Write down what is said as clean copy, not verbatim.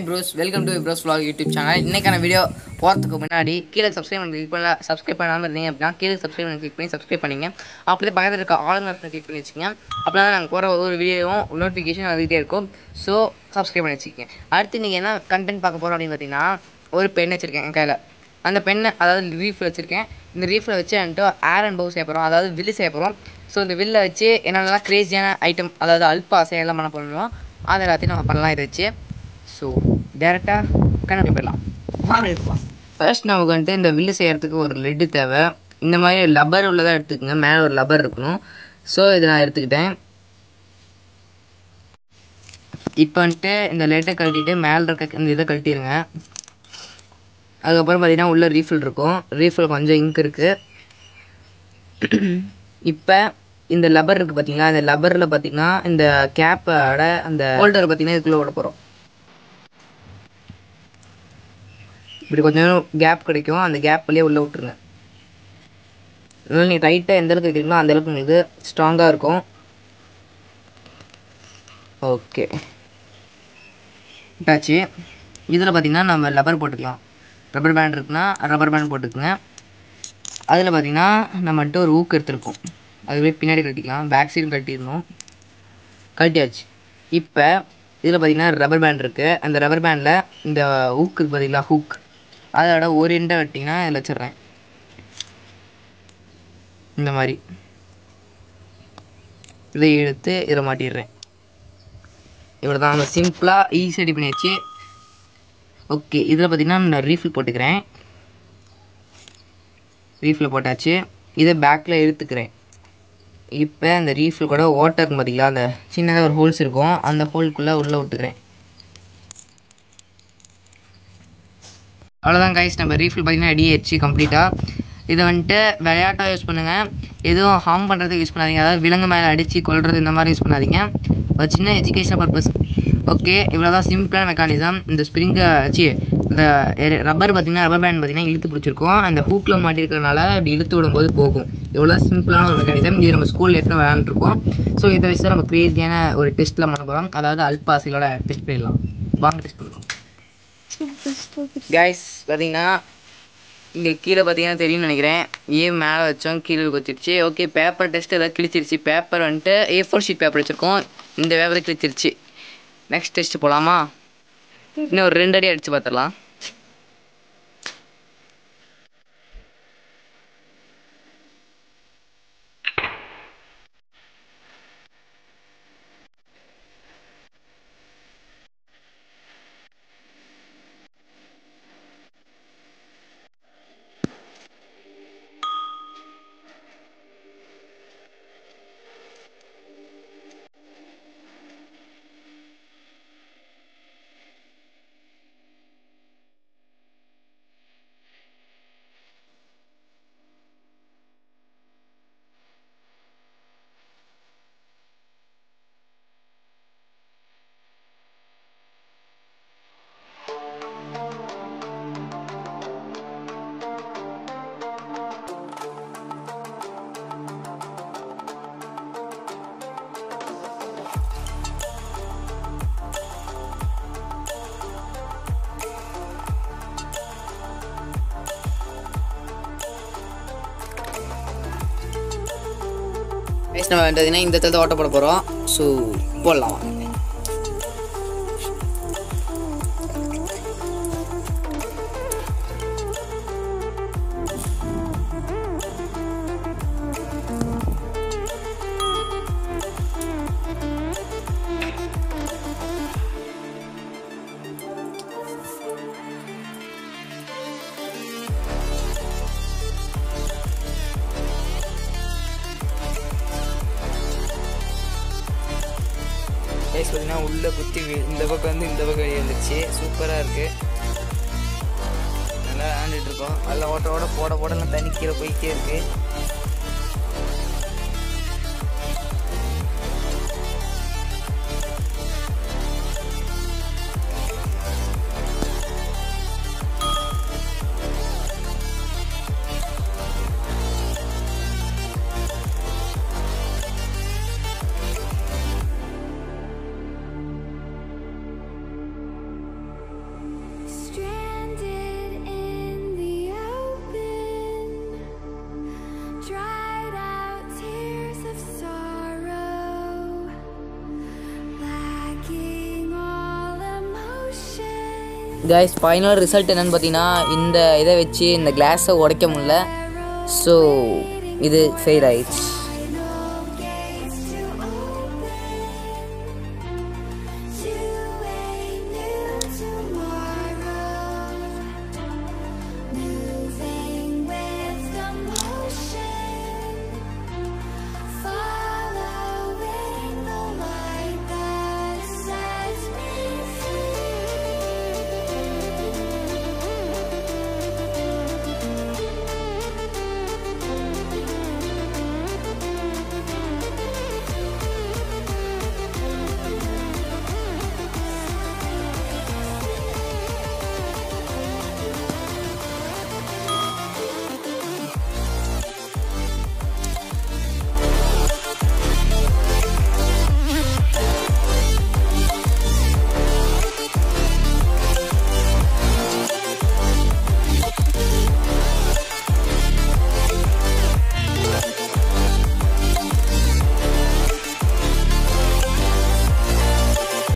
Pros, welcome to bros vlog YouTube channel. இன்னைக்கான video போகிறதுக்கு முன்னாடி கீழே சப்ஸ்கிரைப் பண்ணாமல் இருந்தீங்க அப்படின்னா கீழே கிளிக் பண்ணி சப்ஸ்கிரைப் பண்ணிங்க. அப்படியே பக்கத்தில் இருக்க ஆல் ஆப்ஷனை கிளிக் பண்ணி வச்சுக்கோங்க. அப்படின்னா நாங்கள் போகிற ஒரு வீடியோவும் நோட்டிஃபிகேஷன் வந்துகிட்டே இருக்கும். ஸோ சப்ஸ்கிரைப் பண்ணி வச்சுக்கோங்க. அடுத்து நீங்கள் என்ன கண்டென்ட் பார்க்க போகிறோம் அப்படின்னு பார்த்தீங்கன்னா, ஒரு பென் வச்சுருக்கேன் என் கையில். அந்த பெண்ணை அதாவது ரீஃபில் வச்சுருக்கேன். இந்த ரீஃபில் வச்சு என்கிட்ட ஏர் அண்ட் பவு செய்ய போகிறோம், அதாவது வில்லு செய்ய போகிறோம். ஸோ இந்த வில்லை வச்சு என்னென்னலாம் க்ரேஸியான ஐட்டம், அதாவது அல்பா அசையெல்லாம் பண்ண போகிறோம், அதை எல்லாத்தையும் நம்ம பண்ணலாம் இதை வச்சு. ஸோ டேரெக்டாக கண்ணாடி போயிடலாம். வாங்க எடுத்துக்கலாம். ஃபர்ஸ்ட் நமக்கு வந்துட்டு இந்த வில்லு செய்கிறதுக்கு ஒரு லெட்டு தேவை. இந்த மாதிரி லப்பர் உள்ளதாக எடுத்துக்கோங்க. மேலே ஒரு லப்பர் இருக்கணும். ஸோ இதை நான் எடுத்துக்கிட்டேன். இப்போ வந்துட்டு இந்த லெட்டை கழட்டிட்டு மேலே இருக்க இந்த இதை கழட்டிடுங்க. அதுக்கப்புறம் பார்த்தீங்கன்னா உள்ளே ரீஃபில் இருக்கும். ரீஃபில் கொஞ்சம் இங்க் இருக்குது. இப்போ இந்த லப்பர் இருக்குது பார்த்தீங்களா, இந்த லப்பரில் பார்த்தீங்கன்னா இந்த கேப்போட அந்த ஹோல்டரை பார்த்தீங்கன்னா இதுக்குள்ளே விட போகிறோம். இப்படி கொஞ்சம் கேப் கிடைக்கும். அந்த கேப் வழியே உள்ளே விட்டுருங்க. அதனால் நீங்கள் டைட்டாக எந்த அளவுக்கு வைக்கிறீங்களோ அந்த அளவுக்கு உங்களுக்கு ஸ்ட்ராங்காக இருக்கும். ஓகே, விட்டாச்சு. இதில் பார்த்தீங்கன்னா நம்ம லப்பர் போட்டுக்கலாம். ரப்பர் பேண்ட் இருக்குன்னா ரப்பர் பேண்ட் போட்டுக்குங்க. அதில் பார்த்தீங்கன்னா நம்மகிட்ட ஒரு ஊக்கு எடுத்துருக்கோம். அதுவே பின்னாடி கட்டிக்கலாம். பேக் சைடும் கட்டிடணும். கட்டியாச்சு. இப்போ இதில் பார்த்தீங்கன்னா ரப்பர் பேண்ட் இருக்குது. அந்த ரப்பர் பேண்டில் இந்த ஊக்கு பார்த்தீங்களா, ஹூக், அதோட ஒரு எண்டை வெட்டிங்கன்னா இதில் வச்சிடுறேன். இந்த மாதிரி இதை எடுத்து இதில் மாட்டிடுறேன். இவ்வளோ தான், நம்ம சிம்பிளாக ஈஸி ரெடி பண்ணியாச்சு. ஓகே, இதில் பார்த்தீங்கன்னா நான் ரீஃபில் போட்டுக்கிறேன். ரீஃபில் போட்டாச்சு. இதை பேக்கில் இழுத்துக்கிறேன். இப்போ அந்த ரீஃபில் கூட ஓட்டர் இருக்கும் பார்த்தீங்களா, அந்த சின்னதாக ஒரு ஹோல்ஸ் இருக்கும், அந்த ஹோல்குள்ளே உள்ளே விட்டுக்கிறேன். அவ்வளோதான் கைஸ், நம்ம ரீஃபில் பார்த்தீங்கன்னா ரெடி ஆயிடுச்சு கம்ப்ளீட்டாக. இதை வந்துட்டு விளையாட்டாக யூஸ் பண்ணுங்கள், எதுவும் ஹார்ம் பண்ணுறதுக்கு யூஸ் பண்ணாதீங்க. அதாவது விலங்கு மேலே அடித்து கொள்வது இந்த மாதிரி யூஸ் பண்ணாதீங்க. ஒரு சின்ன எஜுகேஷன் பர்பஸ். ஓகே, இவ்வளோ தான் சிம்பிளான மெக்கானிசம். இந்த ஸ்ப்ரிங்கை வச்சு இந்த ரப்பர் பார்த்தீங்கன்னா ரப்பர் பேண்ட் பார்த்தீங்கன்னா இழுத்து பிடிச்சிருக்கோம். அந்த ஹூக்கில் மாட்டிருக்கிறதுனால இப்படி இழுத்து விடும்போது போகும். இவ்வளோ சிம்பிளான ஒரு மெக்கானிசம். இது நம்ம ஸ்கூலில் எடுத்து விளையாண்டுருக்கோம். ஸோ இதை வச்சு நம்ம க்ரேஸியான ஒரு டெஸ்ட்டில் பண்ண போகிறோம். அதாவது அல்பாசிலோட டெஸ்ட் பண்ணிடலாம். வாங்க டெஸ்ட் பண்ணுறோம். கைஸ் பார்த்தீங்கன்னா இங்கே கீழே பார்த்தீங்கன்னா தெரியும்னு நினைக்கிறேன். மேலே வச்சோம், கீழே வச்சிருச்சு. ஓகே, பேப்பர் டெஸ்ட் எதாவது கிழிச்சிருச்சு. பேப்பர் வந்துட்டு A4 ஷீட் பேப்பர் வச்சுருக்கோம். இந்த பேப்பரை கிழிச்சிருச்சு. நெக்ஸ்ட் டெஸ்ட் போகலாமா? இன்னும் ஒரு 2 அடி அடித்து பார்த்துடலாம். நம்ம வேண்டதுன்னா இந்த இடத்துல ஓட்ட போட போகிறோம். ஸோ போடலாம். கைஸ் பார்த்தீங்கன்னா உள்ளே குத்தி இந்த பக்கம் வந்து இந்த பக்கம் இருந்துச்சு. சூப்பராக இருக்குது. நல்லா விளையாண்டுட்டு இருக்கோம். அதில் ஓட்ட போடலாம் தண்ணி கீழே போயிட்டே இருக்குது. கைஸ் ஃபைனல் ரிசல்ட் என்னென்னு பார்த்தீங்கன்னா இந்த இதை வச்சு இந்த கிளாஸை உடைக்க முடியல. ஸோ இது ஃபெயில் ஆயிடுச்சு.